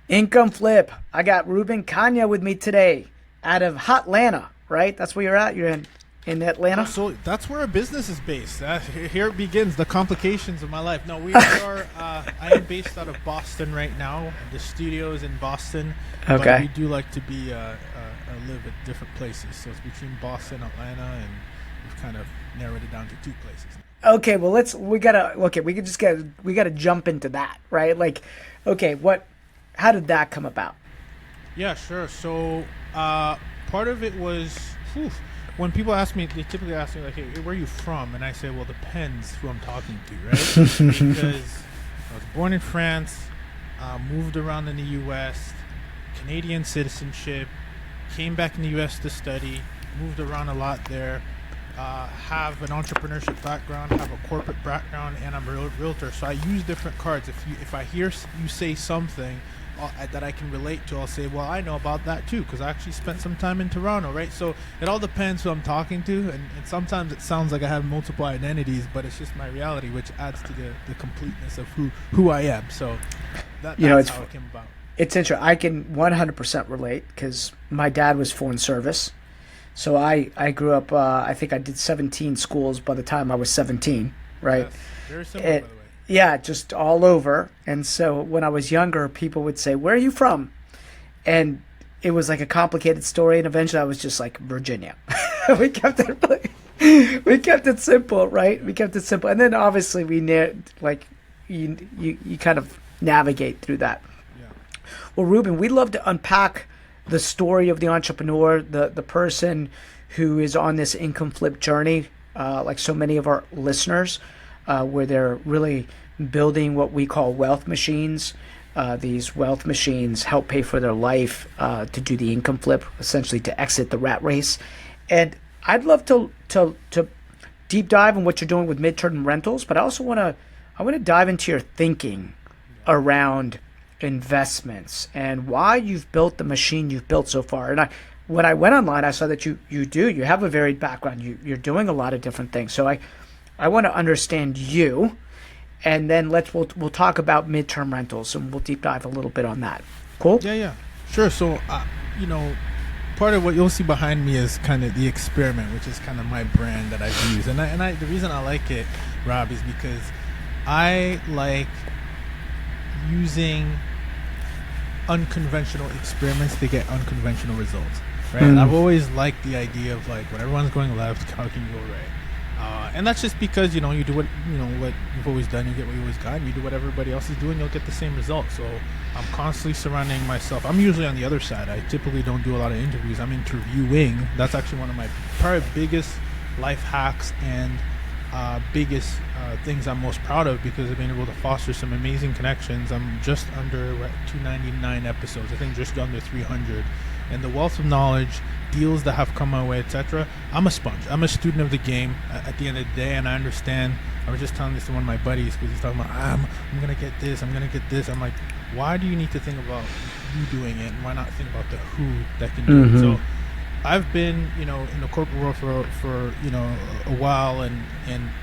Income flip. I got Ruben Kanya with me today out of Hotlanta, right? That's where you're at. You're in Atlanta. So that's where our business is based. Here it begins, the complications of my life. No, we are. I am based out of Boston right now. The studio is in Boston, but we Okay. do like to be live at different places. So it's between Boston, Atlanta, and we've kind of narrowed it down to two places. Okay. Well, we gotta. Okay, we gotta jump into that, right? Like, okay, how did that come about? Yeah, sure. So part of it was whew, when people ask me, they typically ask me like, "Hey, where are you from?" And I say, "Well, depends who I'm talking to, right?" Because I was born in France, moved around in the U.S., Canadian citizenship, came back in the U.S. to study, moved around a lot there. Have an entrepreneurship background, have a corporate background, and I'm a realtor. So I use different cards. If I hear you say something that I can relate to, I'll say, well, I know about that too, because I actually spent some time in Toronto, right? So it all depends who I'm talking to, and sometimes it sounds like I have multiple identities, but it's just my reality, which adds to the completeness of who I am. So that's It's how it came about. interesting. I can 100% relate because my dad was foreign service. So I grew up. I think I did 17 schools by the time I was 17, right? Yes, very similar, It, by the way. yeah, just all over. And so when I was younger, people would say, "Where are you from?" And it was like a complicated story. And eventually, I was just like Virginia. we kept it we kept it simple, right? Yeah. We kept it simple, and then obviously like you kind of navigate through that. Yeah. Well, Ruben, we'd love to unpack the story of the entrepreneur, the person who is on this income flip journey, like so many of our listeners, where they're really building what we call wealth machines. These wealth machines help pay for their life to do the income flip, essentially to exit the rat race. And I'd love to deep dive in what you're doing with midterm rentals, but I want to dive into your thinking around investments and why you've built the machine you've built so far. And when I went online, I saw that you have a varied background. You're doing a lot of different things. So I want to understand you, and then we'll talk about midterm rentals, and we'll deep dive a little bit on that. Cool. Yeah, yeah, sure. So, you know, part of what you'll see behind me is kind of the experiment, which is kind of my brand that I've used, and the reason I like it, Rob, is because I like using unconventional experiments to get unconventional results. Right? I've always liked the idea of like when everyone's going left, how can you go right? And that's just because you do what you've always done. You get what you always got. And you do what everybody else is doing, you'll get the same result. So I'm constantly surrounding myself. I'm usually on the other side. I typically don't do a lot of interviews. I'm interviewing. That's actually one of my probably biggest life hacks and biggest things I'm most proud of, because I've been able to foster some amazing connections. I'm just under 299 episodes. I think just under 300. And the wealth of knowledge, deals that have come my way, etc. I'm a sponge. I'm a student of the game at the end of the day, and I understand. I was just telling this to one of my buddies because he's talking about I'm gonna get this. I'm gonna get this. I'm like, why do you need to think about you doing it, and why not think about the who that can do it? So I've been, in the corporate world for a while, and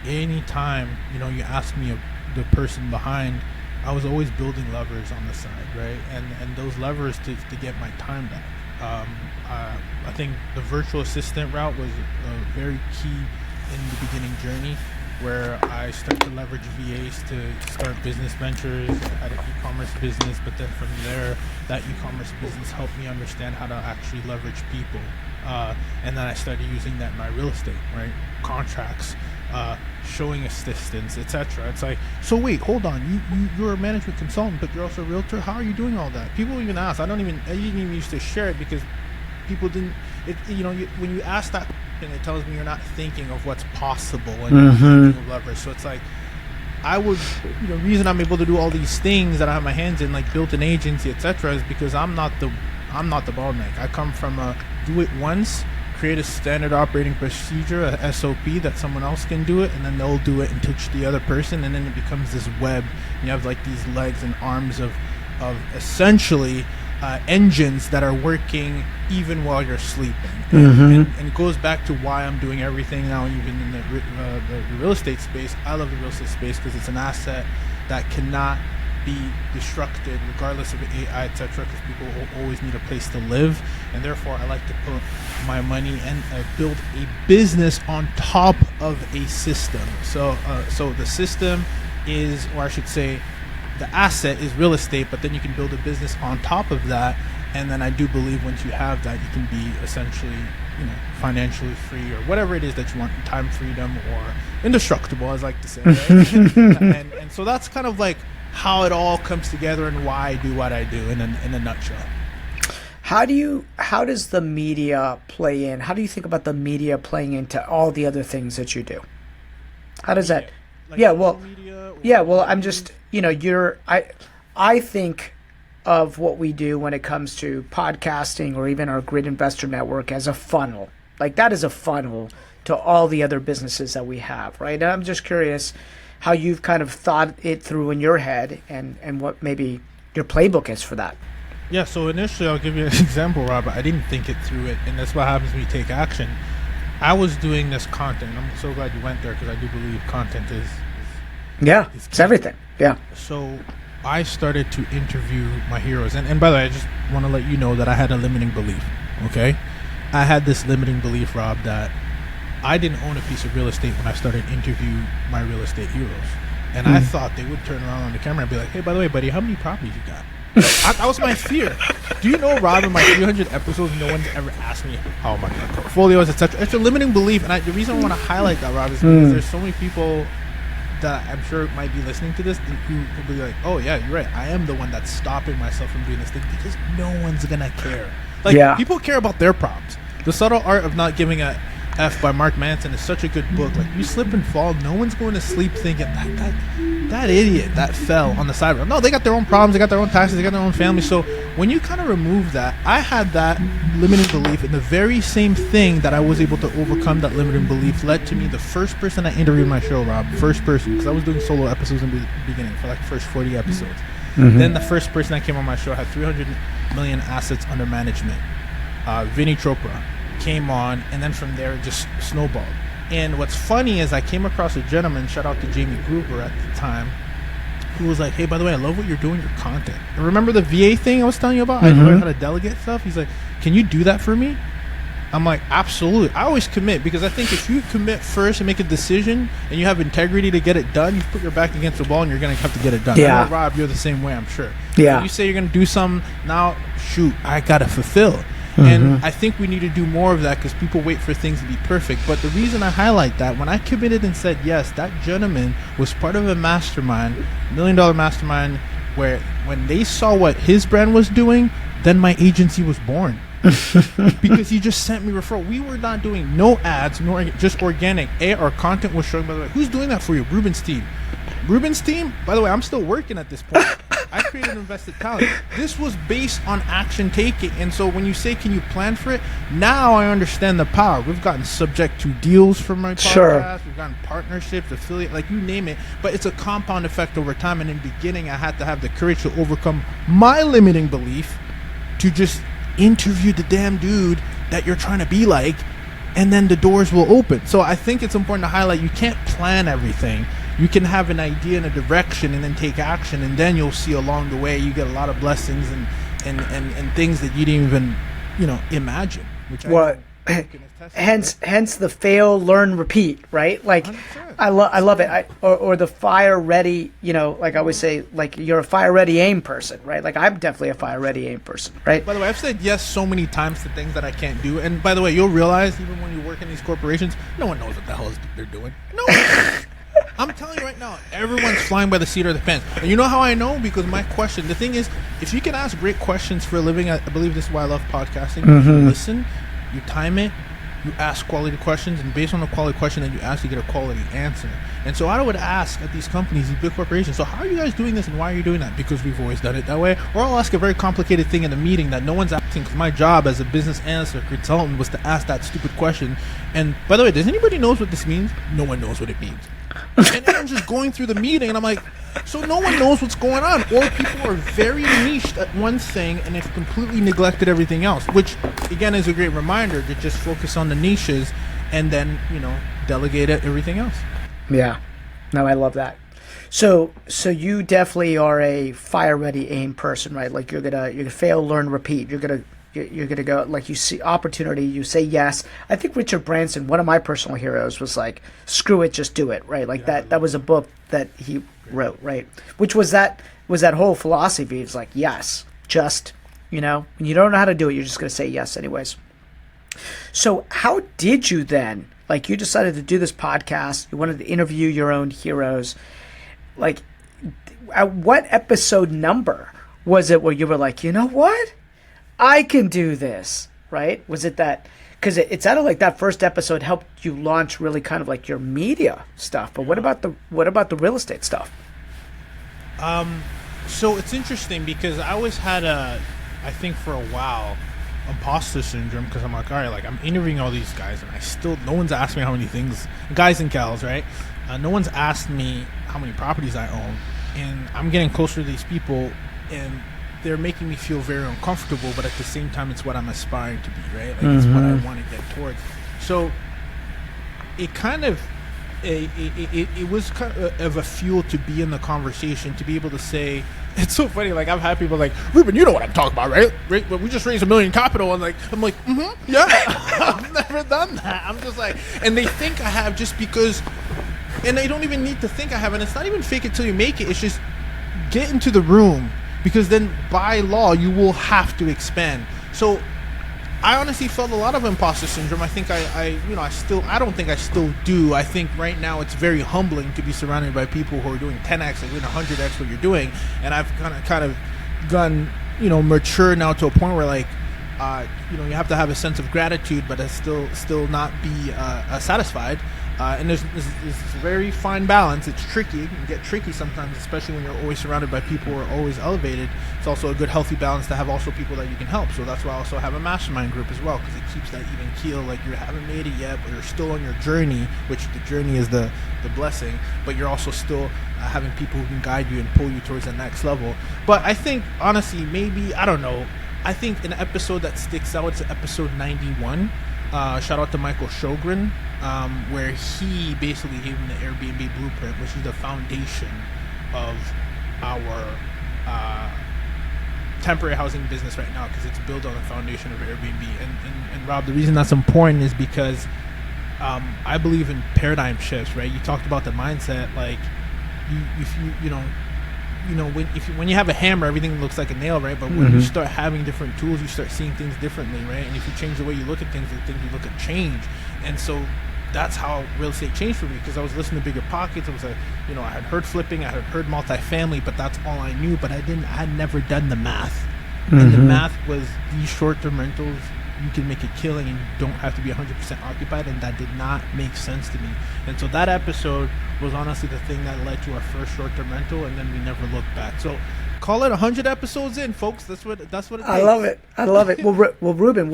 any time, you ask me the person behind, I was always building levers on the side, right? And those levers to get my time back. I think the virtual assistant route was very key in the beginning journey, where I started to leverage VAs to start business ventures. I had an e-commerce business, but then from there, that e-commerce business helped me understand how to actually leverage people. And then I started using that in my real estate, right? Contracts, showing assistance, etc. It's like, so wait, hold on, you're a management consultant, but you're also a realtor. How are you doing all that? People even ask. I didn't even used to share it because people didn't. When you ask that, it tells me you're not thinking of what's possible and you're thinking of leverage. So it's like, I would, reason I'm able to do all these things that I have my hands in, like built an agency, etc., is because I'm not the bottleneck. I come from a do it once, create a standard operating procedure, a SOP that someone else can do it, and then they'll do it and teach the other person, and then it becomes this web. You have like these legs and arms of essentially engines that are working even while you're sleeping. And it goes back to why I'm doing everything now, even in the real estate space. I love the real estate space because it's an asset that cannot be disrupted regardless of AI, etc., because people will always need a place to live, and therefore I like to put my money and build a business on top of a system. So the system is, or I should say, the asset is real estate, but then you can build a business on top of that. And then I do believe once you have that, you can be essentially, financially free, or whatever it is that you want, time freedom, or indestructible, as I like to say. Right? and so that's kind of like how it all comes together and why I do what I do in a nutshell. How does the media play in? How do you think about the media playing into all the other things that you do? How does that? Like Well, I'm just, I think of what we do when it comes to podcasting or even our Grid Investor Network as a funnel. Like, that is a funnel to all the other businesses that we have, right? And I'm just curious how you've kind of thought it through in your head, and what maybe your playbook is for that. Yeah, so initially I'll give you an example, Robert. I didn't think it through it, and that's what happens when you take action. I was doing this content, and I'm so glad you went there, because I do believe content is it's everything. Yeah. So I started to interview my heroes. And by the way, I just want to let you know that I had a limiting belief, okay? I had this limiting belief, Rob, that I didn't own a piece of real estate when I started interviewing my real estate heroes. And I thought they would turn around on the camera and be like, hey, by the way, buddy, how many properties you got? That was my fear. Do you know, Rob, in my 300 episodes, no one's ever asked me how my portfolios, etc. It's a limiting belief. And the reason I want to highlight that, Rob, is because there's so many people that I'm sure might be listening to this who will be like, oh yeah, you're right, I am the one that's stopping myself from doing this thing, because no one's gonna care. People care about their problems. The Subtle Art of Not Giving a F by Mark Manson is such a good book. Like, you slip and fall, no one's going to sleep thinking that idiot that fell on the sidewalk. No, they got their own problems, they got their own taxes, they got their own family. So when you kind of remove that, I had that limiting belief, and the very same thing that I was able to overcome that limiting belief led to me the first person I interviewed on my show, Rob, first person, because I was doing solo episodes in the beginning for like the first 40 episodes. Then the first person that came on my show had 300 million assets under management. Vinny Chopra came on, and then from there it just snowballed. And what's funny is I came across a gentleman, shout out to Jamie Gruber at the time, who was like, hey, by the way, I love what you're doing, your content. And remember the VA thing I was telling you about? I learned how to delegate stuff. He's like, can you do that for me? I'm like, absolutely. I always commit, because I think if you commit first and make a decision and you have integrity to get it done, you put your back against the wall and you're going to have to get it done. Yeah. I know, Rob, you're the same way, I'm sure. Yeah. When you say you're going to do something, now, shoot, I got to fulfill. And I think we need to do more of that, because people wait for things to be perfect. But the reason I highlight that, when I committed and said yes, that gentleman was part of a mastermind, $1 million mastermind, where when they saw what his brand was doing, then my agency was born. Because he just sent me referral. We were not doing no ads, nor just organic. Our content was showing, by the way. Who's doing that for you? Ruben's team. Ruben's team, by the way, I'm still working at this point. I created invested talent. This was based on action taking. And so when you say, can you plan for it? Now I understand the power. We've gotten subject to deals from my podcast. Sure. We've gotten partnerships, affiliate, like you name it. But it's a compound effect over time. And in the beginning, I had to have the courage to overcome my limiting belief to just interview the damn dude that you're trying to be like, and then the doors will open. So I think it's important to highlight, you can't plan everything. You can have an idea and a direction and then take action, and then you'll see along the way you get a lot of blessings and things that you didn't even imagine. Which hence the fail, learn, repeat, right? Like 100%. I love it. Or the fire ready, like I always say, like, you're a fire ready aim person, right? Like, I'm definitely a fire ready aim person, right? By the way, I've said yes so many times to things that I can't do. And by the way, you'll realize, even when you work in these corporations, no one knows what the hell they're doing. No one. I'm telling you right now, everyone's flying by the seat of the pants. And you know how I know? Because my question, the thing is, if you can ask great questions for a living, I believe this is why I love podcasting. You listen, you time it, you ask quality questions, and based on the quality question that you ask, you get a quality answer. And so I would ask at these companies, these big corporations, so how are you guys doing this and why are you doing that? Because we've always done it that way. Or I'll ask a very complicated thing in a meeting that no one's asking, because my job as a business analyst or consultant was to ask that stupid question. And by the way, does anybody knows what this means? No one knows what it means. And I'm just going through the meeting and I'm like, so no one knows what's going on, or people are very niched at one thing and have completely neglected everything else, which again is a great reminder to just focus on the niches and then delegate everything else. Yeah, no, I love that. So you definitely are a fire ready aim person, right? Like you're gonna fail, learn, repeat. You're gonna go, like, you see opportunity, you say yes. I think Richard Branson, one of my personal heroes, was like, screw it, just do it, right? Like Yeah, that was a book that he wrote, right? Which was that whole philosophy. It's like, yes, just, when you don't know how to do it, you're just gonna say yes anyways. So how did you then, like, you decided to do this podcast, you wanted to interview your own heroes, like, at what episode number was it where you were like, you know what? I can do this, right? Was it that? Because it sounded like that first episode helped you launch really kind of like your media stuff. But what about the real estate stuff? So it's interesting because I always had I think for a while, imposter syndrome, because I'm like, all right, like I'm interviewing all these guys and no one's asked me how many things, guys and gals, right? No one's asked me how many properties I own, and I'm getting closer to these people, and they're making me feel very uncomfortable, but at the same time, it's what I'm aspiring to be, right? Like, it's what I want to get towards. So it kind of, it was kind of a fuel to be in the conversation, to be able to say, it's so funny, like, I've had people like, Ruben, you know what I'm talking about, right? But we just raised $1 million capital, and I'm like, yeah, I've never done that. I'm just like, and they think I have just because, and they don't even need to think I have, and it's not even fake it till you make it. It's just get into the room, because then by law you will have to expand. So I honestly felt a lot of imposter syndrome. I think I don't think I still do. I think right now it's very humbling to be surrounded by people who are doing 10x and 100x what you're doing, and I've kind of gone, mature now to a point where, like, you have to have a sense of gratitude, but still not be satisfied. And there's this very fine balance. It's tricky. It can get tricky sometimes, especially when you're always surrounded by people who are always elevated. It's also a good, healthy balance to have also people that you can help. So that's why I also have a mastermind group as well, because it keeps that even keel. Like, you haven't made it yet, but you're still on your journey, which the journey is the blessing. But you're also still having people who can guide you and pull you towards the next level. But I think, honestly, maybe, I don't know, I think an episode that sticks out is episode 91. Shout out to Michael Shogren, where he basically gave me the Airbnb blueprint, which is the foundation of our temporary housing business right now, because it's built on the foundation of Airbnb. And Rob, the reason that's important is because I believe in paradigm shifts, right? You talked about the mindset, like, when you have a hammer, everything looks like a nail, right? But when you start having different tools, you start seeing things differently, right? And if you change the way you look at things, the things you look at change. And so that's how real estate changed for me, because I was listening to Bigger Pockets. I was like, I had heard flipping, I had heard multifamily, but that's all I knew. But I had never done the math. And the math was, these short-term rentals, you can make a killing and you don't have to be 100% occupied, and that did not make sense to me. And so that episode was honestly the thing that led to our first short-term rental, and then we never looked back. So call it 100 episodes in, folks. That's what it takes. I love it. Well, Ruben,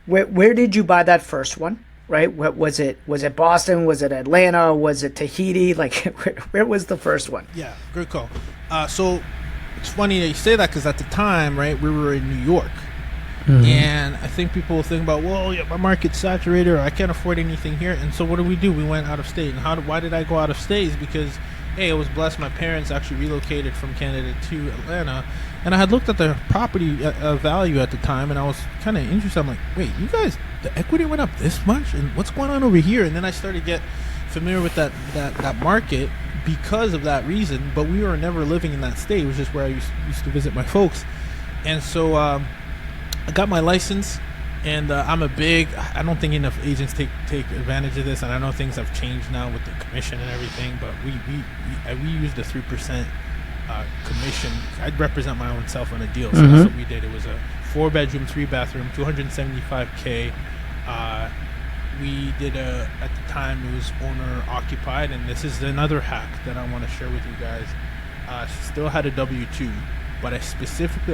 where did you buy that first one? Right? What was it? Was it Boston? Was it Atlanta? Was it Tahiti? Like, where was the first one? Yeah, great call. So it's funny that you say that, because at the time, right, we were in New York. And I think people think about, well, yeah, my market's saturated, or I can't afford anything here. And so what did? We went out of state. And why did I go out of state? Is because, hey, I was blessed. My parents actually relocated from Canada to Atlanta, and I had looked at the property value at the time, and I was kind of interested. I'm like, wait, you guys, the equity went up this much, and what's going on over here? And then I started to get familiar with that market because of that reason. But we were never living in that state. It was just where I used to visit my folks. And so I got my license, and I don't think enough agents take advantage of this, and I know things have changed now with the commission and everything, but we used a 3% commission. I'd represent my own self on a deal, so that's what we did. It was a 4-bedroom, 3-bathroom, $275K. We did at the time, it was owner occupied, and this is another hack that I want to share with you guys. Still had a W-2. But I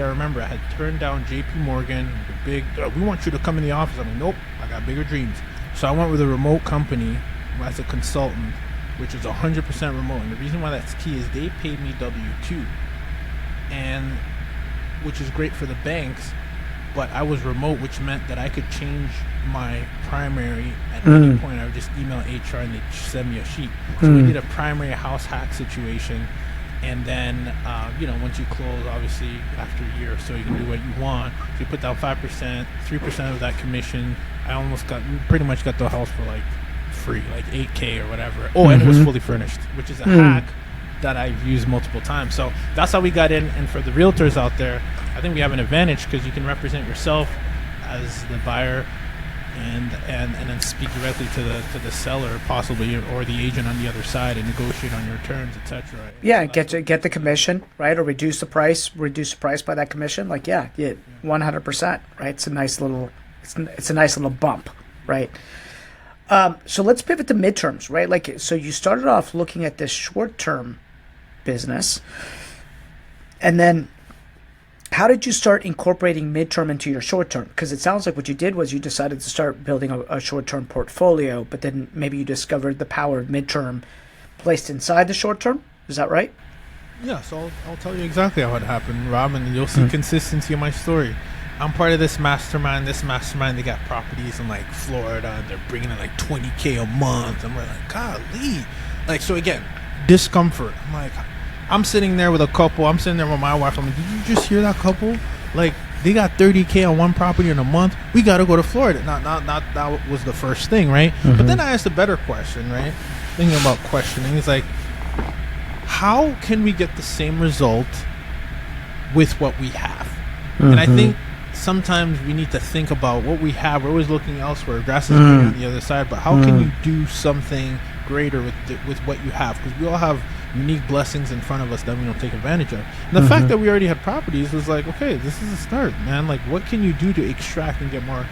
remember I had turned down JP Morgan, the big, we want you to come in the office. I'm like, nope, I got bigger dreams. So I went with a remote company as a consultant, which is 100% remote. And the reason why that's key is they paid me W-2, and which is great for the banks. but I was remote, which meant that I could change my primary at any point. I would just email HR and they'd send me a sheet. So we did a primary house hack situation. And then, once you close, obviously, after a year or so, you can do what you want. So you put down 5%, 3% of that commission. We pretty much got the house for like free, like $8K or whatever. Oh, and it was fully furnished, which is a hack that I've used multiple times. So that's how we got in. And for the realtors out there, I think we have an advantage because you can represent yourself as the buyer and then speak directly to the seller possibly, or the agent on the other side, and negotiate on your terms, etc. Yeah, get the commission, right, or reduce the price by that commission. Like, yeah, 100%, right? It's a nice little bump, right? So let's pivot to midterms, right? Like, so you started off looking at this short-term business, and then how did you start incorporating midterm into your short term? Because it sounds like what you did was you decided to start building a short term portfolio, but then maybe you discovered the power of midterm placed inside the short term. Is that right? Yeah, so I'll tell you exactly how it happened, Rob, and you'll see consistency in my story. I'm part of this mastermind. They got properties in like Florida, and they're bringing in like $20K a month, and we're like, golly. Like, so again, discomfort. I'm sitting there with a couple. I'm sitting there with my wife. I'm like, did you just hear that couple? Like, they got $30K on one property in a month. We got to go to Florida. Not that was the first thing, right? But then I asked a better question, right? Thinking about questioning. It's like, how can we get the same result with what we have? And I think sometimes we need to think about what we have. We're always looking elsewhere. Grass is greener on the other side. But how can you do something greater with what you have? Because we all have unique blessings in front of us that we don't take advantage of. And the fact that we already had properties was like, okay, this is a start, man. Like, what can you do to extract and get more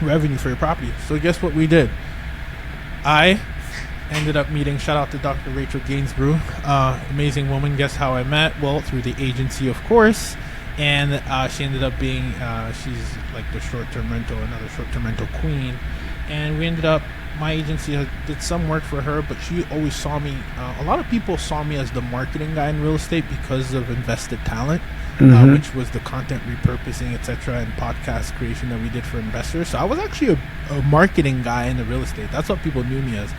revenue for your property? So guess what we did? I ended up meeting, shout out to Dr. Rachel Gainsborough, amazing woman. Guess how I met? Well, through the agency, of course. And she ended up being, she's like the short-term rental, another short-term rental queen. And we ended up, my agency did some work for her, but she always saw me, a lot of people saw me as the marketing guy in real estate because of invested talent, which was the content repurposing, etc., and podcast creation that we did for investors. So I was actually a marketing guy in the real estate. That's what people knew me as.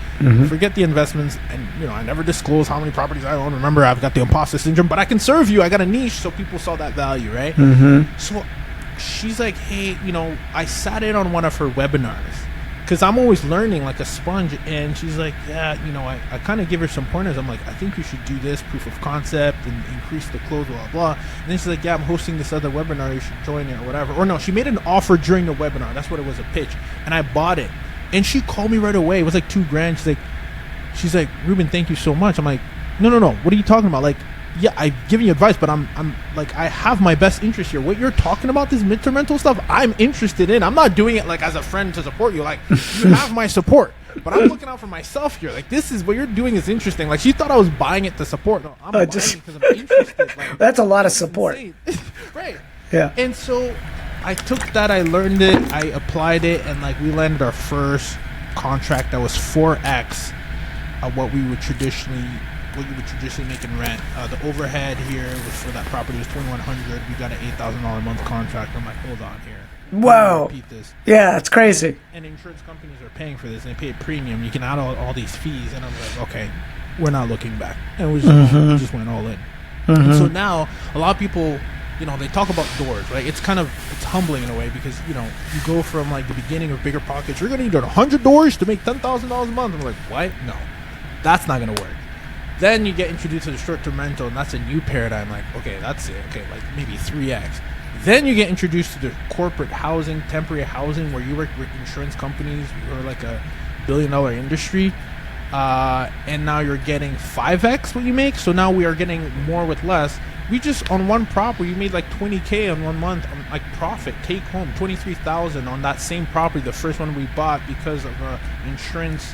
Forget the investments, and I never disclose how many properties I own. Remember, I've got the imposter syndrome, but I can serve you. I got a niche, so people saw that value, right? So she's like, hey, I sat in on one of her webinars, because I'm always learning like a sponge. And she's like, yeah, I kind of give her some pointers. I'm like, I think you should do this proof of concept and increase the close, blah, blah. And then she's like, yeah, I'm hosting this other webinar. You should join it or whatever. Or no, she made an offer during the webinar. That's what it was, a pitch. And I bought it. And she called me right away. It was like $2,000. She's like, Ruben, thank you so much. I'm like, no. What are you talking about? Like, yeah, I've given you advice, but I'm like, I have my best interest here. What you're talking about, this midterm rental stuff, I'm interested in. I'm not doing it like as a friend to support you. Like, you have my support, but I'm looking out for myself here. Like, this is what you're doing is interesting. Like, she thought I was buying it to support. No, I'm buying it because I'm interested. Like, that's a lot of support. Right. Yeah. And so I took that, I learned it, I applied it, and like we landed our first contract that was 4x of what you would traditionally make in rent. The overhead here was for that property was $2,100. We got an $8,000 a month contract. I'm like, hold on here. Whoa. Repeat this. Yeah, it's crazy. And insurance companies are paying for this. And they pay a premium. You can add all these fees. And I'm like, okay, we're not looking back. And we just went all in. And so now a lot of people, they talk about doors, right? It's humbling in a way because, you go from like the beginning of Bigger Pockets. You're going to need 100 doors to make $10,000 a month. I'm like, what? No, that's not going to work. Then you get introduced to the short-term rental, and that's a new paradigm. Like, okay, that's it. Okay, like maybe 3x. Then you get introduced to the corporate housing, temporary housing, where you work with insurance companies or like a billion-dollar industry, and now you're getting 5x what you make. So now we are getting more with less. We just on one property, we made like $20K in 1 month, like profit, take home $23,000 on that same property, the first one we bought, because of an insurance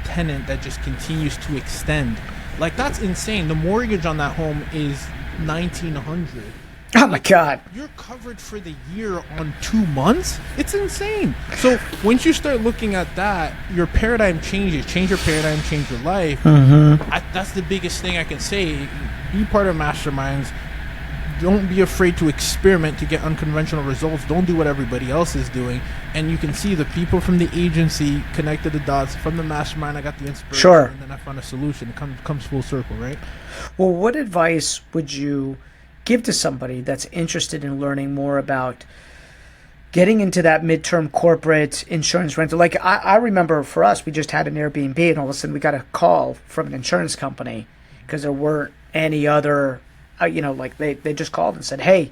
tenant that just continues to extend. Like, that's insane. The mortgage on that home is $1,900. Oh my God. You're covered for the year on 2 months? It's insane. So once you start looking at that, your paradigm changes. Change your paradigm, change your life. That's the biggest thing I can say. Be part of masterminds. don't be afraid to experiment to get unconventional results. Don't do what everybody else is doing. And you can see the people from the agency connected the dots. From the mastermind, I got the inspiration. Sure. And then I found a solution. It comes full circle, right? Well, what advice would you give to somebody that's interested in learning more about getting into that midterm corporate insurance rental? Like I remember for us, we just had an Airbnb, and all of a sudden we got a call from an insurance company because there weren't any other, like they just called and said, hey,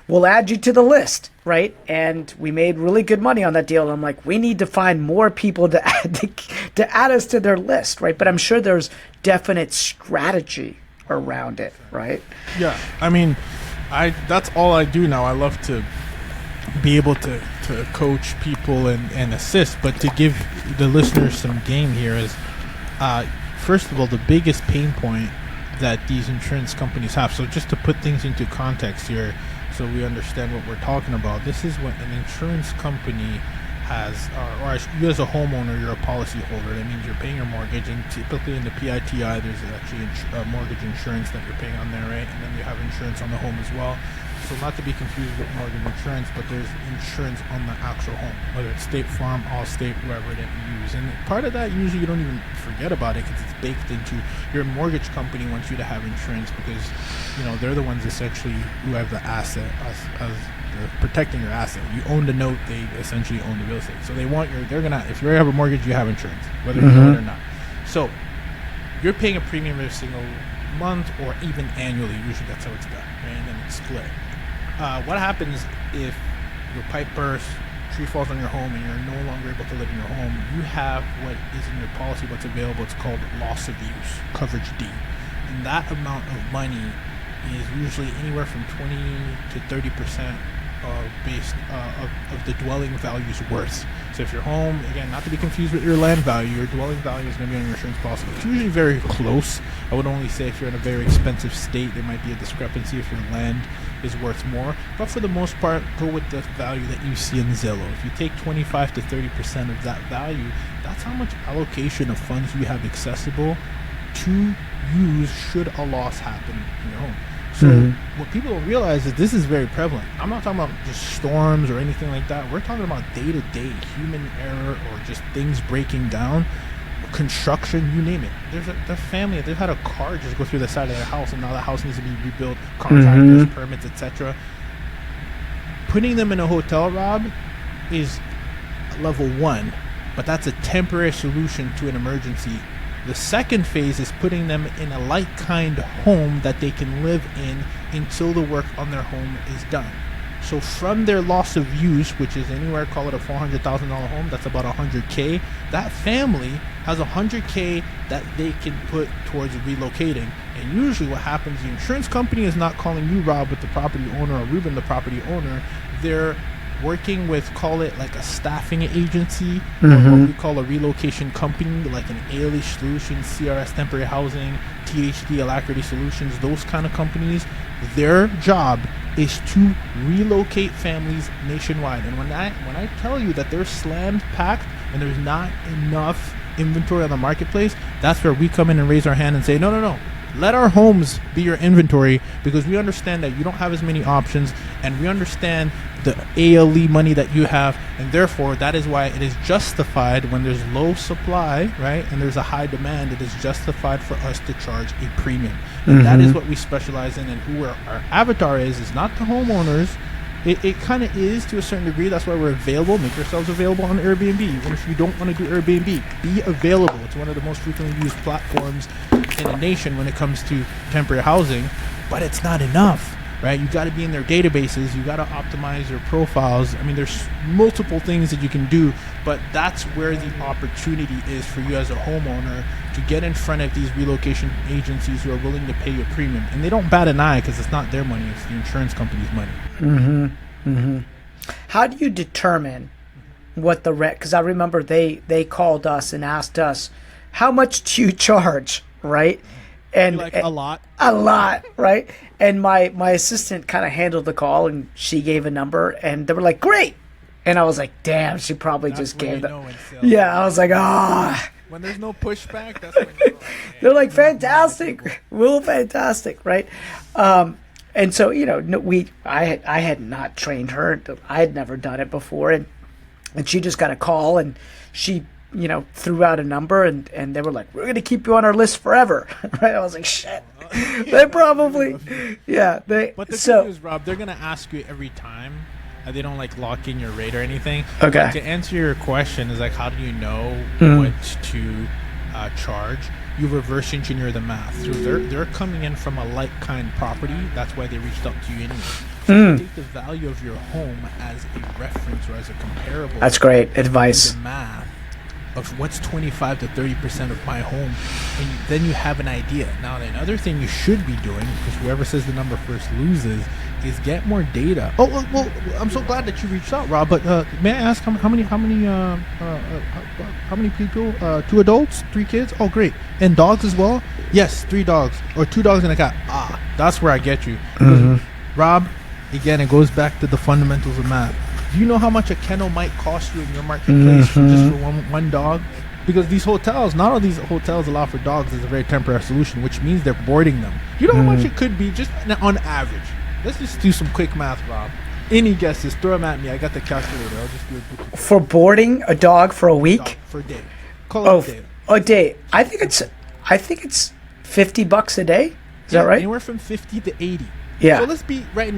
we'll add you to the list, right? And we made really good money on that deal. And I'm like, we need to find more people to add us to their list, right? But I'm sure there's definite strategy around it, right? Yeah, I mean, that's all I do now. I love to be able to coach people and assist, but to give the listeners some game here is, first of all, the biggest pain point that these insurance companies have. So just to put things into context here, so we understand what we're talking about. This is what an insurance company has, or you as a homeowner, you're a policy holder. That means you're paying your mortgage, and typically in the PITI, there's actually mortgage insurance that you're paying on there, right? And then you have insurance on the home as well. So not to be confused with mortgage insurance, but there's insurance on the actual home, whether it's State Farm, Allstate, whoever that you use. And part of that, usually you don't even forget about it because it's baked into your mortgage company wants you to have insurance because, they're the ones essentially who have the asset as protecting your asset. You own the note, they essentially own the real estate. So if you have a mortgage, you have insurance, whether you know it or not. So you're paying a premium every single month or even annually. Usually that's how it's done, right? And then it's split. What happens if your pipe bursts, tree falls on your home, and you're no longer able to live in your home? You have what is in your policy, what's available. It's called loss of use, coverage D. And that amount of money is usually anywhere from 20 to 30% of the dwelling value's worth. So if your home, again, not to be confused with your land value, your dwelling value is going to be on your insurance policy. It's usually very close. I would only say if you're in a very expensive state, there might be a discrepancy if your land is worth more. But for the most part, go with the value that you see in Zillow. If you take 25 to 30% of that value, that's how much allocation of funds you have accessible to use should a loss happen in your home. So what people don't realize is this is very prevalent. I'm not talking about just storms or anything like that. We're talking about day-to-day human error or just things breaking down, construction, you name it. There's a family, they've had a car just go through the side of their house, and now the house needs to be rebuilt, contractors, permits, etc. Putting them in a hotel, Rob, is level 1, but that's a temporary solution to an emergency. The second phase is putting them in a like-kind home that they can live in until the work on their home is done. So from their loss of use, which is anywhere, call it a $400,000 home, that's about $100K, that family has $100K that they can put towards relocating. And usually what happens, the insurance company is not calling you, Rob, with the property owner, or Ruben, the property owner. They're working with, call it like a staffing agency, or what we call a relocation company, like an Alish Solutions, CRS Temporary Housing, THD Alacrity Solutions, those kind of companies. Their job is to relocate families nationwide. And when I tell you that they're slammed packed and there's not enough inventory on the marketplace, that's where we come in and raise our hand and say, no. Let our homes be your inventory, because we understand that you don't have as many options, and we understand the ALE money that you have, and therefore that is why it is justified when there's low supply, right, and there's a high demand. It is justified for us to charge a premium, and that is what we specialize in. And who our avatar is not the homeowners. It kind of is to a certain degree. That's why we're available. Make yourselves available on Airbnb. Even if you don't want to do Airbnb, be available. It's one of the most frequently used platforms in the nation when it comes to temporary housing, but it's not enough, right? You got to be in their databases. You got to optimize your profiles. I mean, there's multiple things that you can do, but that's where the opportunity is for you as a homeowner to get in front of these relocation agencies who are willing to pay you a premium. And they don't bat an eye because it's not their money, it's the insurance company's money. How do you determine what the rent? Because I remember they called us and asked us, how much do you charge, right? And like a lot, right? And my assistant kind of handled the call, and she gave a number, and they were like, great. And I was like, damn, she probably just gave that. Yeah, I was like, when there's no pushback, that's when they're like, fantastic, real fantastic, right? And so, no, I had not trained her. I had never done it before, and she just got a call, and she, threw out a number, and they were like, "We're gonna keep you on our list forever." Right? I was like, "Shit." They probably, yeah. But the thing is, Rob, they're gonna ask you every time. They don't like lock in your rate or anything. Okay. But to answer your question is like, how do you know what to charge? You reverse engineer the math. So they're coming in from a like kind property. That's why they reached out to you anyway. So you take the value of your home as a reference or as a comparable. That's great advice. The math of what's 25 to 30% of my home, and then you have an idea. Now, another thing you should be doing, because whoever says the number first loses, is get more data. Oh well, I'm so glad that you reached out, Rob. But may I ask how many people? 2 adults, 3 kids. Oh, great. And dogs as well. Yes, 3 dogs or 2 dogs and a cat. That's where I get you, Rob. Again, it goes back to the fundamentals of math. Do you know how much a kennel might cost you in your marketplace just for one dog? Because these hotels, not all these hotels allow for dogs as a very temporary solution, which means they're boarding them. You know how much it could be just on average? Let's just do some quick math, Rob. Any guesses? Throw them at me. I got the calculator. I'll just do it. For boarding a dog for a week? For a day. Call it a day. A day. I think it's $50 a day. Is that right? Anywhere from 50 to 80. Yeah. So let's meet right in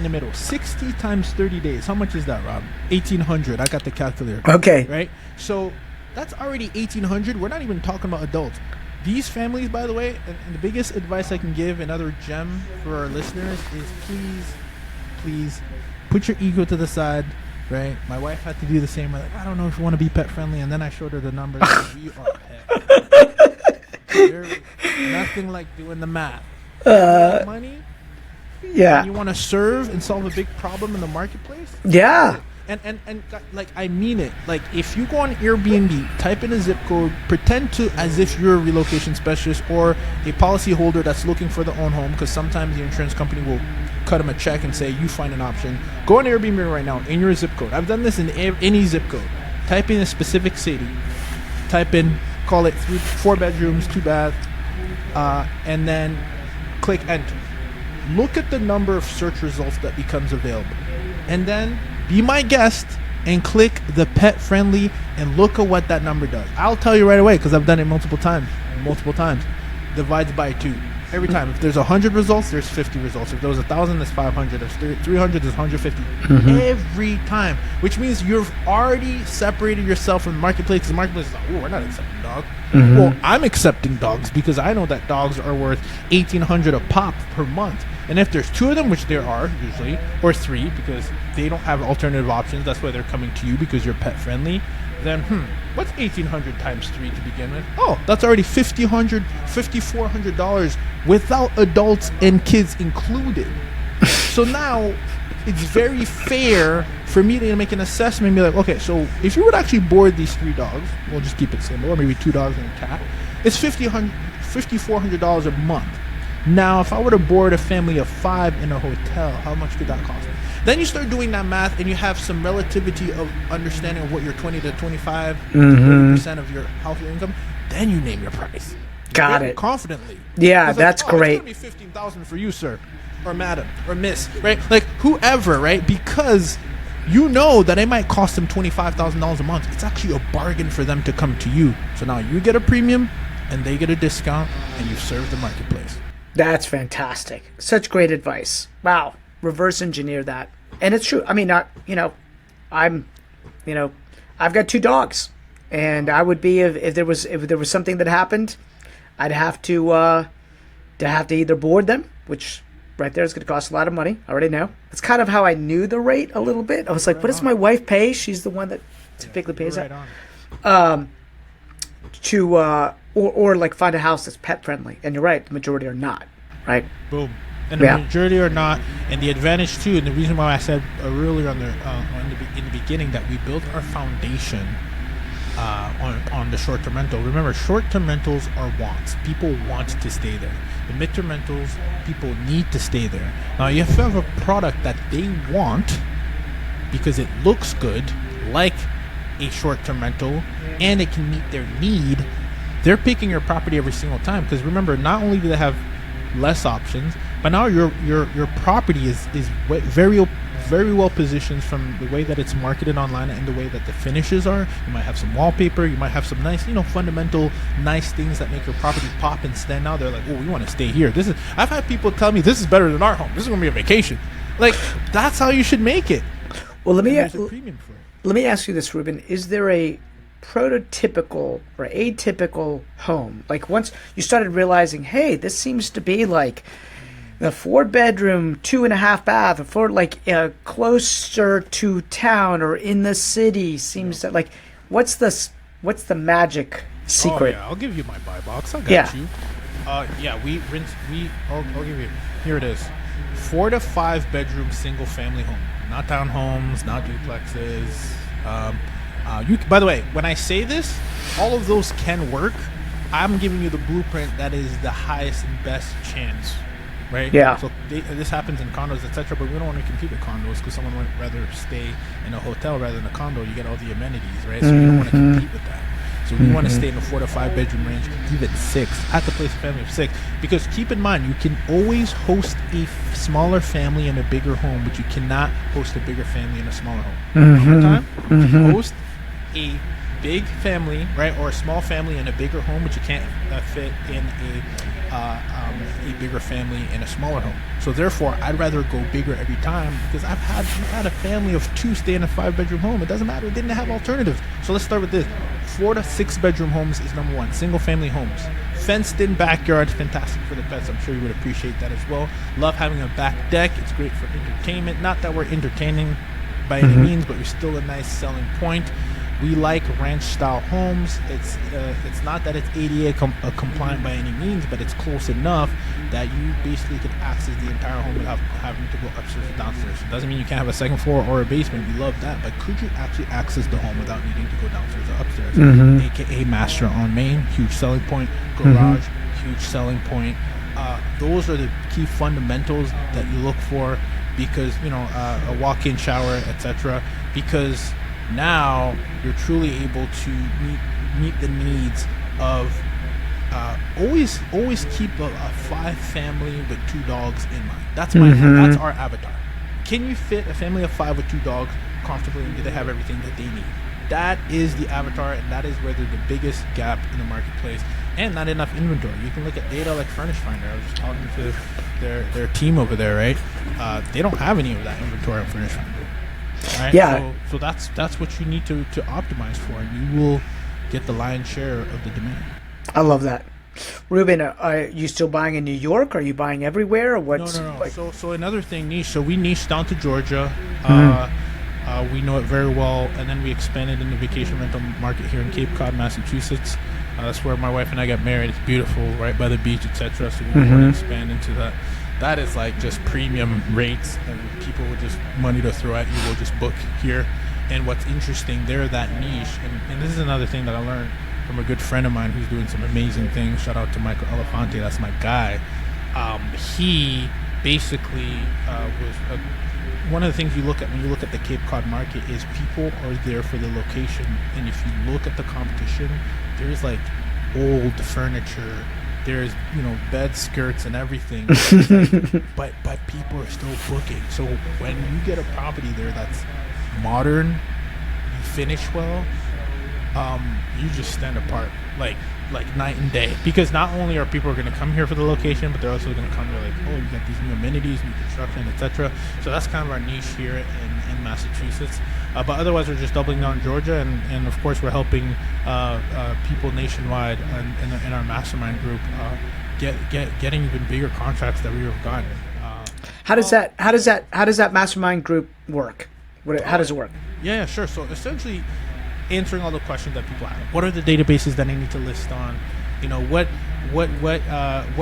the middle. 60 times 30 days. How much is that, Rob? 1,800. I got the calculator. Okay. Right? So that's already 1,800. We're not even talking about adults. These families, by the way, and the biggest advice I can give, another gem for our listeners, is please put your ego to the side, right? My wife had to do the same. Like, I don't know if you want to be pet friendly, and then I showed her the numbers. We are pet. There's nothing like doing the math. Money. Yeah. And you want to serve and solve a big problem in the marketplace? Yeah. And like, I mean it. Like, if you go on Airbnb, type in a zip code, pretend to as if you're a relocation specialist or a policy holder that's looking for their own home, because sometimes the insurance company will cut them a check and say, you find an option. Go on Airbnb right now in your zip code. I've done this in any zip code. Type in a specific city. Type in, call it 4 bedrooms, 2 bath, and then click enter. Look at the number of search results that becomes available. And then be my guest and click the pet friendly and look at what that number does. I'll tell you right away because I've done it multiple times. Divides by 2 every time. If there's 100 results, there's 50 results. If there was 1,000, there's 500. If there's 300, there's 150 every time. Which means you've already separated yourself from the marketplace. Because the marketplace is like, oh, we're not accepting dogs. Well, I'm accepting dogs because I know that dogs are worth $1,800 a pop per month. And if there's 2 of them, which there are usually, or 3 because they don't have alternative options, that's why they're coming to you because you're pet friendly, then what's 1,800 times 3 to begin with? Oh, that's already $5,400 without adults and kids included. So now it's very fair for me to make an assessment and be like, okay, so if you would actually board these 3 dogs, we'll just keep it simple, or maybe 2 dogs and a cat, it's $5,400 a month. Now, if I were to board a family of 5 in a hotel, how much could that cost me? Then you start doing that math, and you have some relativity of understanding of what your 20 to 25, 30% of your household income. Then you name your price. Got it. Confidently. Yeah, that's great. It's going to be $15,000 for you, sir, or madam, or miss, right? Like whoever, right? Because you know that it might cost them $25,000 a month. It's actually a bargain for them to come to you. So now you get a premium, and they get a discount, and you serve the marketplace. That's fantastic. Such great advice. Wow. Reverse engineer that. And it's true. I mean, I've got 2 dogs, and I would be, if there was something that happened, I'd have to either board them, which right there is going to cost a lot of money. I already know. That's kind of how I knew the rate a little bit. I was like, what does my wife pay? She's the one that typically pays that. Or like find a house that's pet friendly, and you're right, the majority are not, right? Boom. And the majority are not, and the advantage too, and the reason why I said earlier in the beginning that we built our foundation on the short-term rental. Remember, short-term rentals are wants. People want to stay there. The midterm rentals, people need to stay there. Now, if you have a product that they want because it looks good, like a short-term rental, and it can meet their need, they're picking your property every single time. Because remember, not only do they have less options. But now your property is very well positioned from the way that it's marketed online and the way that the finishes are. You might have some wallpaper, you might have some nice, fundamental nice things that make your property pop and stand out. They're like, oh, we want to stay here. I've had people tell me this is better than our home. This is gonna be a vacation. Like, that's how you should make it. Well, let me There's a premium for it. Let me ask you this, Ruben. Is there a prototypical or atypical home? Like, once you started realizing, hey, this seems to be like the 4-bedroom, 2.5 bath, or closer to town or in the city, seems that like, what's the magic secret? Oh, yeah, I'll give you my buy box. I got you. I'll give you. Here it is. 4 to 5 bedroom single family home. Not townhomes, not duplexes. By the way, when I say this, all of those can work. I'm giving you the blueprint that is the highest and best chance, right? Yeah. So this happens in condos, etc. But we don't want to compete with condos because someone would rather stay in a hotel rather than a condo. You get all the amenities, right? So we don't want to compete with that. So we want to stay in the 4 to 5 bedroom range, even 6. At the place a family of 6, because keep in mind you can always host a smaller family in a bigger home, but you cannot host a bigger family in a smaller home. Over time, you can host a big family, right, or a small family in a bigger home, but you can't fit in a bigger family in a smaller home. So therefore, I'd rather go bigger every time because we've had a family of 2 stay in a 5-bedroom home. It doesn't matter. We didn't have alternatives. So let's start with this. 4 to 6 bedroom homes is number one. Single family homes. Fenced in backyard, fantastic for the pets. I'm sure you would appreciate that as well. Love having a back deck. It's great for entertainment. Not that we're entertaining by any means, but we're still a nice selling point. We like ranch-style homes. It's not that it's ADA compliant by any means, but it's close enough that you basically can access the entire home without having to go upstairs or downstairs. It doesn't mean you can't have a second floor or a basement. We love that, but could you actually access the home without needing to go downstairs or upstairs? AKA master on main, huge selling point. Garage, huge selling point. Those are the key fundamentals that you look for, because a walk-in shower, etc. Because now you're truly able to meet the needs of always keep a 5 family with 2 dogs in mind. That's that's our avatar. Can you fit a family of 5 with 2 dogs comfortably, and do they have everything that they need? That is the avatar, and that is where there's the biggest gap in the marketplace, and not enough inventory. You can look at data like Furnish Finder. I was just talking to their team over there, right? They don't have any of that inventory on Furnish Finder. Right? Yeah. So that's what you need to optimize for, and you will get the lion's share of the demand. I love that. Ruben, are you still buying in New York? Are you buying everywhere? Or what's No. So another thing, niche. So we niched down to Georgia. We know it very well, and then we expanded in the vacation rental market here in Cape Cod, Massachusetts. That's where my wife and I got married. It's beautiful, right by the beach, etc. So we want to expand into that. That is like just premium rates, and people with just money to throw at you will just book here. And what's interesting, they're that niche, and this is another thing that I learned from a good friend of mine who's doing some amazing things. Shout out to Michael Elefante, that's my guy. He basically was one of the things you look at when you look at the Cape Cod market is people are there for the location, and if you look at the competition, there's like old furniture, there's bed skirts and everything, but people are still booking. So when you get a property there that's modern, you finish well, you just stand apart like night and day, because not only are people going to come here for the location, but they're also going to come here like, oh, you got these new amenities, new construction, etc. So that's kind of our niche here in Massachusetts. But otherwise, we're just doubling down in Georgia, and of course, we're helping people nationwide in our mastermind group getting even bigger contracts that we have gotten. How does that mastermind group work? How does it work? Yeah, sure. So essentially, answering all the questions that people have. What are the databases that I need to list on? What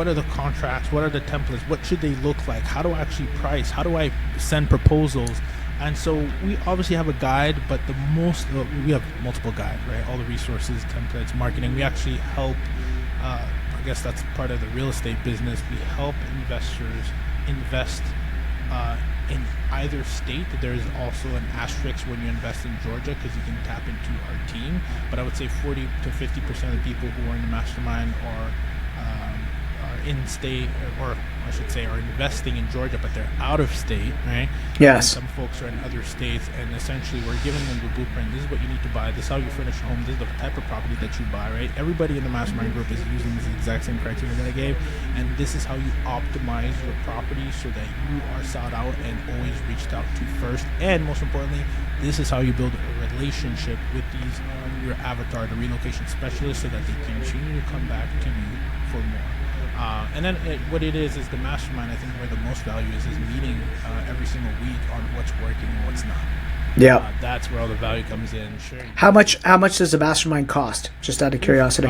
are the contracts? What are the templates? What should they look like? How do I actually price? How do I send proposals? And so we obviously have a guide, but we have multiple guides, right? All the resources, templates, marketing. We actually help, I guess that's part of the real estate business. We help investors invest in either state. There's also an asterisk when you invest in Georgia, because you can tap into our team. But I would say 40 to 50% of the people who are in the mastermind are in state, or I should say are investing in Georgia, but they're out of state, right? Yes. And some folks are in other states, and essentially we're giving them the blueprint. This is what you need to buy. This is how you furnish a home. This is the type of property that you buy, right? Everybody in the mastermind group is using this exact same criteria that I gave, and this is how you optimize your property so that you are sought out and always reached out to first. And most importantly, this is how you build a relationship with these your avatar, the relocation specialist, so that they continue to come back to you for more. And then what it is the mastermind. I think where the most value is meeting every single week on what's working and what's not. Yeah, that's where all the value comes in. Sharing. How much does the mastermind cost? Just out of curiosity.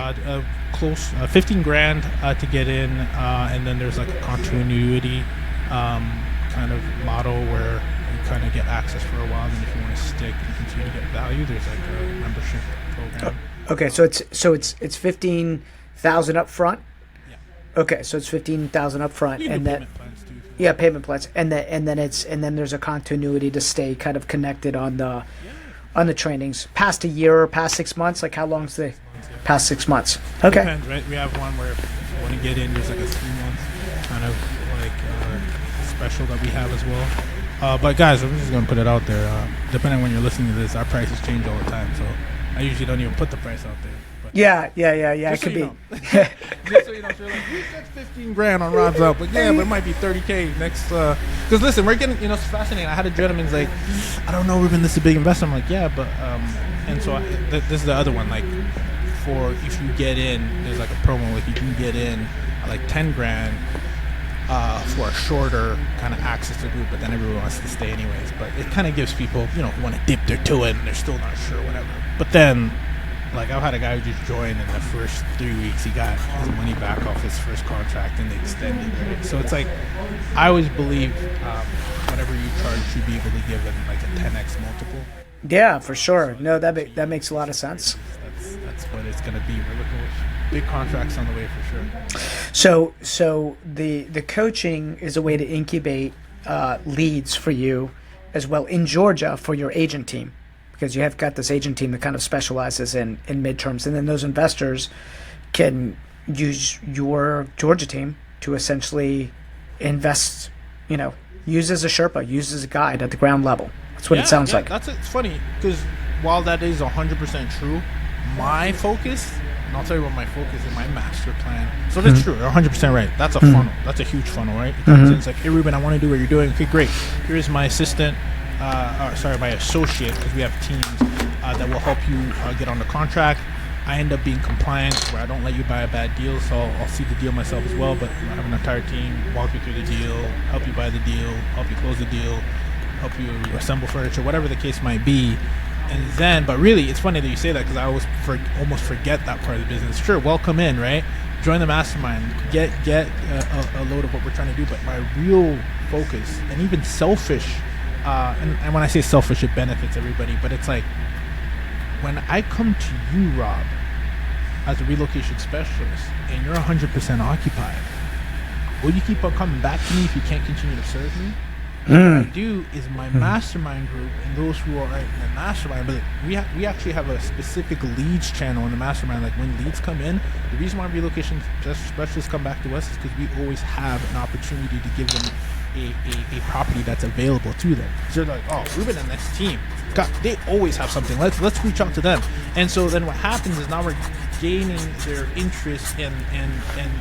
Close $15,000 to get in, and then there's like a continuity kind of model where you kind of get access for a while, and if you want to stick and continue to get value, there's like a membership program. Okay, so it's 15,000 up front. Okay, so it's 15,000 up front, and then payment plans, and then there's a continuity to stay kind of connected on the trainings. Past a year or past 6 months, like how long's the past 6 months? Okay. Depends, right? We have one where if you want to get in, there's like a 3-month kind of like special that we have as well. But guys, I'm just gonna put it out there. Depending on when you're listening to this, our prices change all the time, so I usually don't even put the price out there. Yeah. It could be. Just so you know, so you're like, we said $15,000 on Rob's out, but but it might be $30K next. Because listen, we're getting, it's fascinating. I had a gentleman's like, I don't know, Ruben, this is a big investment. I'm like, yeah, but and so this is the other one. Like, for if you get in, there's like a promo. Like you can get in like $10,000 for a shorter kind of access to the group, but then everyone wants to stay anyways. But it kind of gives people, who want to dip their toe in and they're still not sure, whatever. But then. Like, I've had a guy who just joined in the first 3 weeks. He got his money back off his first contract and they extended, right? So it's like, I always believe whatever you charge, you should be able to give them like a 10x multiple. Yeah, for sure. No, that makes a lot of sense. That's what it's going to be. We're looking with big contracts on the way for sure. So the coaching is a way to incubate leads for you as well in Georgia for your agent team. Because you have got this agent team that kind of specializes in midterms, and then those investors can use your Georgia team to essentially invest, use as a Sherpa, use as a guide at the ground level. That's what it sounds like. It's funny, because while that is 100% true, my focus, and I'll tell you what my focus is, my master plan. So that's true, you're 100% right. That's a funnel. That's a huge funnel, right? It's like, hey, Ruben, I want to do what you're doing. Okay, great. Here's my assistant. My associate, because we have teams that will help you get on the contract. I end up being compliant, where I don't let you buy a bad deal, so I'll see the deal myself as well. But I have an entire team walk you through the deal, help you buy the deal, help you close the deal, help you assemble furniture, whatever the case might be. And then, but really, it's funny that you say that, because I almost forget that part of the business. Sure, welcome in, right? Join the mastermind, get a load of what we're trying to do. But my real focus, and even selfish. And when I say selfish, it benefits everybody. But it's like, when I come to you, Rob, as a relocation specialist, and you're 100% occupied, will you keep on coming back to me if you can't continue to serve me? What I do is my mastermind group, and those who are in the mastermind, but we actually have a specific leads channel in the mastermind. Like, when leads come in, the reason why relocation specialists come back to us is because we always have an opportunity to give them a property that's available to them. So they're like, oh, Ruben and this team, God, they always have something. Let's reach out to them. And so then what happens is, now we're gaining their interest, and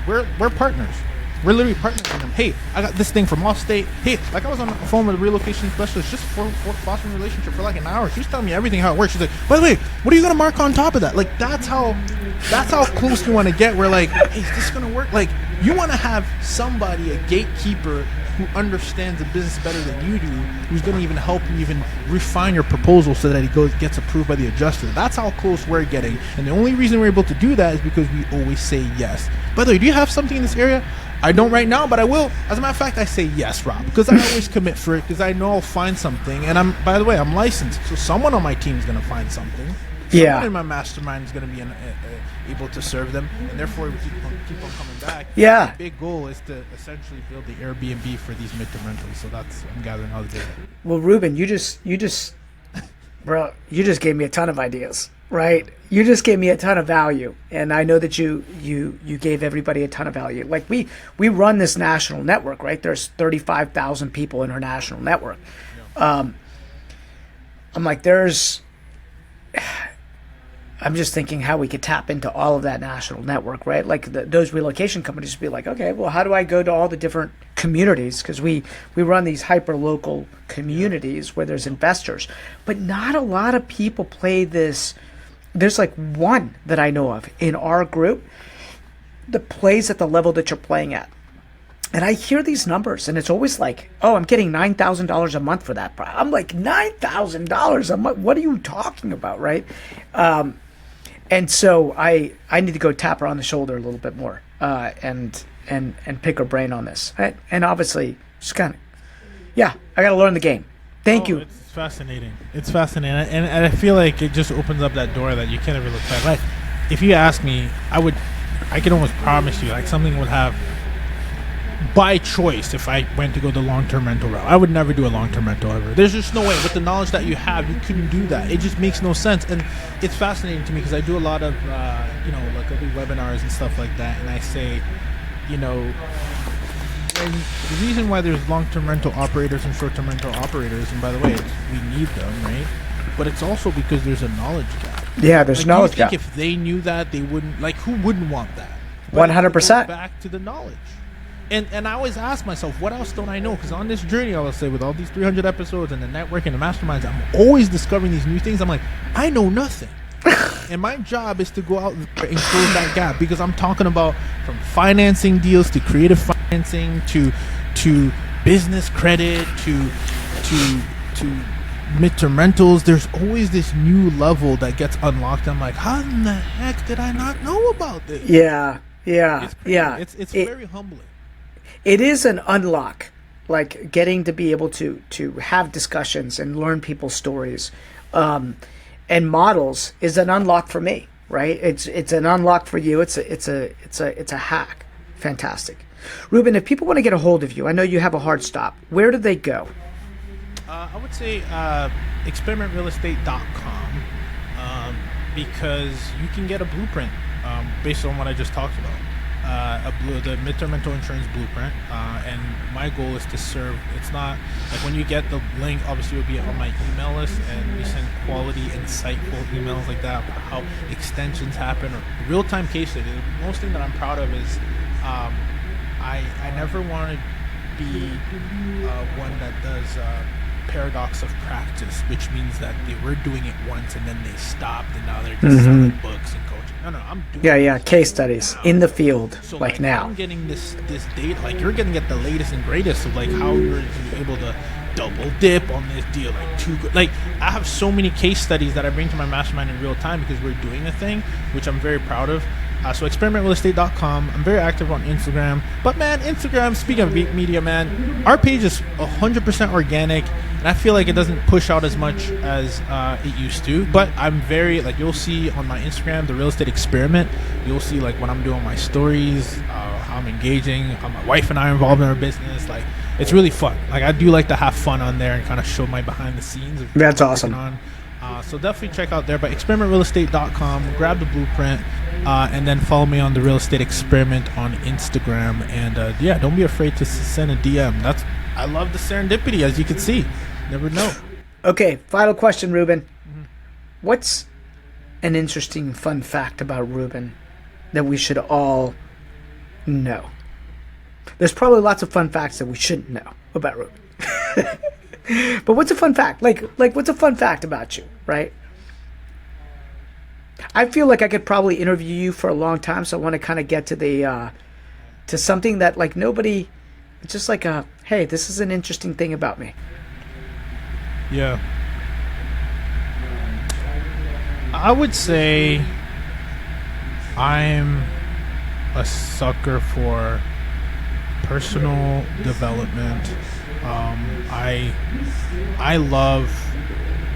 we're partners. We're literally partnering with them. Hey, I got this thing from Allstate. Hey, like, I was on the phone with a relocation specialist just for fostering a relationship for like an hour. She was telling me everything, how it works. She's like, by the way, what are you gonna mark on top of that? Like, that's how close you want to get. We're like, hey, is this gonna work? Like, you want to have somebody, a gatekeeper, who understands the business better than you do, who's going to even help you even refine your proposal so that it gets approved by the adjuster. That's how close we're getting. And the only reason we're able to do that is because we always say yes. By the way, do you have something in this area? I don't right now, but I will. As a matter of fact, I say yes, Rob, because I always commit for it, because I know I'll find something. And by the way, I'm licensed, so someone on my team is going to find something. Someone in my mastermind is going to be able to serve them, and therefore we keep on coming back. Yeah. The big goal is to essentially build the Airbnb for these midterm rentals. So I'm gathering all the data. Well, Ruben, you just gave me a ton of ideas. right? You just gave me a ton of value, and I know that you gave everybody a ton of value. Like we run this national network, right? There's 35,000 people in our national network. I'm like, I'm just thinking how we could tap into all of that national network, right? Like those relocation companies would be like, okay, well, how do I go to all the different communities? Because we run these hyper local communities where there's investors, but not a lot of people play this. There's like one that I know of in our group that plays at the level that you're playing at. And I hear these numbers, and it's always like, oh, I'm getting $9,000 a month for that. I'm like, $9,000 a month? What are you talking about, right? And so I need to go tap her on the shoulder a little bit more and pick her brain on this. And obviously, just kind of, yeah, I got to learn the game. Thank you. It's fascinating. It's fascinating. And I feel like it just opens up that door that you can't ever look back. Like, if you ask me, I can almost promise you, like, something would have, by choice, if I went to go the long-term rental route, I would never do a long-term rental ever. There's just no way. With the knowledge that you have, you couldn't do that. It just makes no sense. And it's fascinating to me because I do a lot of, like I do webinars and stuff like that. And I say, and the reason why there's long-term rental operators and short-term rental operators, and by the way, we need them, right? But it's also because there's a knowledge gap. Yeah, there's knowledge gap. If they knew that, they wouldn't, like, who wouldn't want that? 100%. Back to the knowledge. And I always ask myself, what else don't I know? Because on this journey, I will say, with all these 300 episodes and the network and the masterminds, I'm always discovering these new things. I'm like, I know nothing. And my job is to go out and close that gap, because I'm talking about from financing deals to creative financing to business credit to midterm rentals. There's always this new level that gets unlocked. I'm like, how in the heck did I not know about this? Yeah. It's very humbling. It is an unlock, like getting to be able to have discussions and learn people's stories, and models is an unlock for me, right? It's an unlock for you. It's a hack. Fantastic, Ruben. If people want to get a hold of you, I know you have a hard stop. Where do they go? I would say experimentrealestate.com, because you can get a blueprint based on what I just talked about. The midterm rental insurance blueprint, and my goal is to serve. It's not like when you get the link, obviously you'll be on my email list, and we send quality, insightful emails like that about how extensions happen or real-time case studies. The most thing that I'm proud of is I never want to be one that does paradox of practice, which means that they were doing it once and then they stopped and now they're just selling books and coaching. No, I'm doing case studies in the field, so like now. I'm getting this data, like you're gonna get the latest and greatest of like how you're able to double dip on this deal, like I have so many case studies that I bring to my mastermind in real time because we're doing a thing, which I'm very proud of. So experimentrealestate.com. I'm very active on Instagram. But man, Instagram, speaking of media, man, our page is 100% organic, and I feel like it doesn't push out as much as it used to. But I'm very, like, you'll see on my Instagram, the Real Estate Experiment, you'll see like when I'm doing my stories, how I'm engaging, how my wife and I are involved in our business. Like, it's really fun. Like, I do like to have fun on there and kind of show my behind the scenes. That's awesome. So definitely check out there. But experimentrealestate.com, grab the blueprint, and then follow me on the Real Estate Experiment on Instagram. And don't be afraid to send a DM. I love the serendipity, as you can see. Never know. Okay, final question, Ruben. What's an interesting, fun fact about Ruben that we should all know? There's probably lots of fun facts that we shouldn't know about Ruben. But what's a fun fact? Like what's a fun fact about you, right? I feel like I could probably interview you for a long time, so I want to kind of get to the to something that like nobody. It's just like hey, this is an interesting thing about me. Yeah. I would say I'm a sucker for personal development. I love,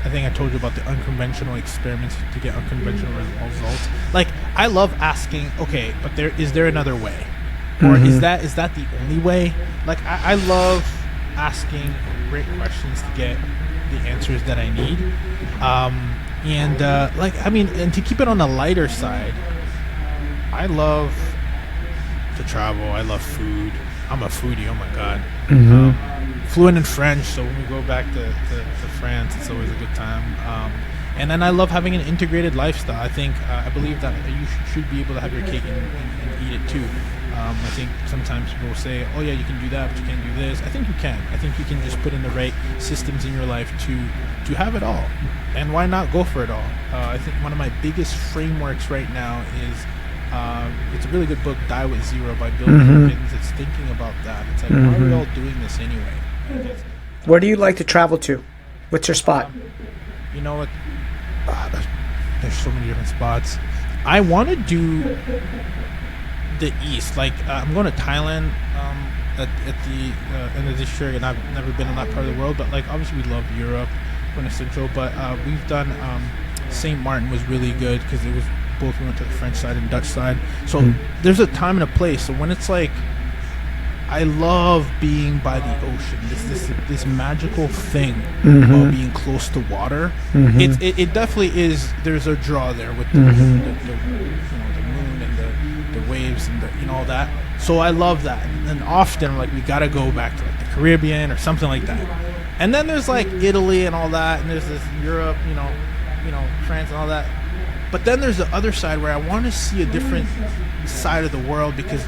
I think I told you about the unconventional experiments to get unconventional results. Like, I love asking, okay, but is there another way? Or is that the only way? Like, I love asking great questions to get the answers that I need. And and to keep it on the lighter side, I love to travel. I love food. I'm a foodie. Oh my god. Fluent in French, so when we go back to France, it's always a good time. And then I love having an integrated lifestyle. I believe that you should be able to have your cake and eat it too. I think sometimes people will say, "Oh yeah, you can do that, but you can't do this." I think you can. I think you can just put in the right systems in your life to have it all. And why not go for it all? I think one of my biggest frameworks right now is it's a really good book, Die with Zero by Bill Hawkins. It's thinking about that. It's like, why are we all doing this anyway? Where do you like to travel to? What's your spot? You know what? There's so many different spots. I want to do the East. Like, I'm going to Thailand at the end of this year, and I've never been in that part of the world. But like, obviously, we love Europe, quintessential. But we've done Saint Martin was really good because it was both we went to the French side and Dutch side. So there's a time and a place. So when it's like, I love being by the ocean. This magical thing about being close to water. It definitely is. There's a draw there with the moon and the waves and all that. So I love that. And often like we gotta go back to like the Caribbean or something like that. And then there's like Italy and all that, and there's this Europe, France and all that. But then there's the other side where I want to see a different side of the world, because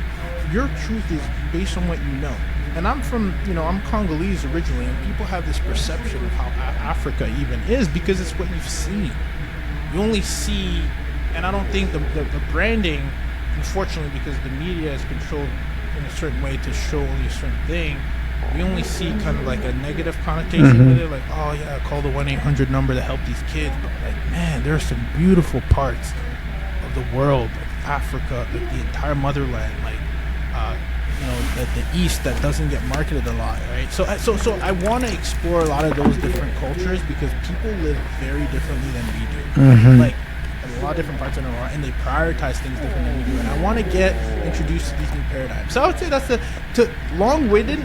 your truth is based on what you know. And I'm from, I'm Congolese originally, and people have this perception of how Africa even is because it's what you've seen. You only see, and I don't think the branding, unfortunately, because the media is controlled in a certain way to show only a certain thing, we only see kind of like a negative connotation with it, like, oh yeah, call the 1-800 number to help these kids. But like, man, there are some beautiful parts of the world, like Africa, like the entire motherland, like the East that doesn't get marketed a lot, right? So I want to explore a lot of those different cultures because people live very differently than we do. Like a lot of different parts of the world, and they prioritize things different than we do. And I want to get introduced to these new paradigms. So I would say that's the long-winded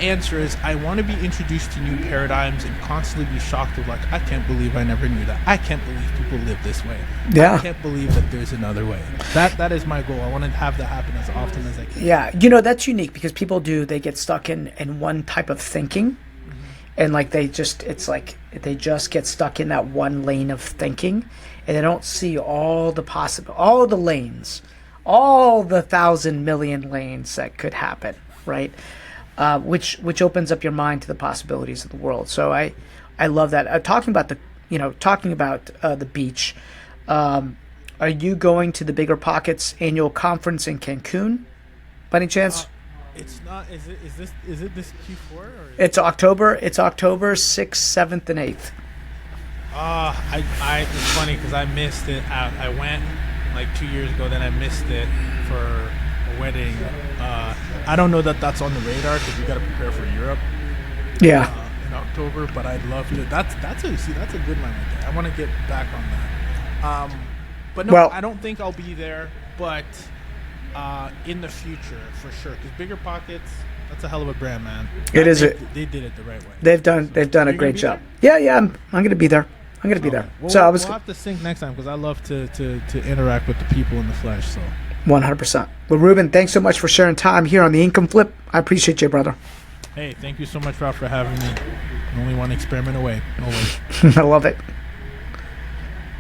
answer is I want to be introduced to new paradigms and constantly be shocked with like, I can't believe I never knew that. I can't believe people live this way. Yeah. I can't believe that there's another way. That is my goal. I want to have that happen as often as I can. Yeah, that's unique because people they get stuck in one type of thinking. And like they just get stuck in that one lane of thinking, and they don't see all the lanes, all the 1,000 million lanes that could happen, right? Which opens up your mind to the possibilities of the world. So I love that. Talking about the beach. Are you going to the Bigger Pockets annual conference in Cancun, by any chance? It's not. Is it this Q4? Or? It's October. It's October 6th, 7th, and 8th. It's funny because I missed it. I went like 2 years ago. Then I missed it for a wedding. I don't know that that's on the radar because we got to prepare for Europe. Yeah. In October, but I'd love to. That's a good one right there. I want to get back on that. But no, well, I don't think I'll be there. But in the future, for sure, because Bigger Pockets, that's a hell of a brand, man. They did it the right way. They've done a great job. There? Yeah, I'm going to be there. I'm going to be there. Well, so we'll have to sync next time because I love to interact with the people in the flesh. So 100%. Well, Ruben, thanks so much for sharing time here on the Income Flip. I appreciate you, brother. Hey, thank you so much, Rob, for having me. Only one experiment away. Always. I love it.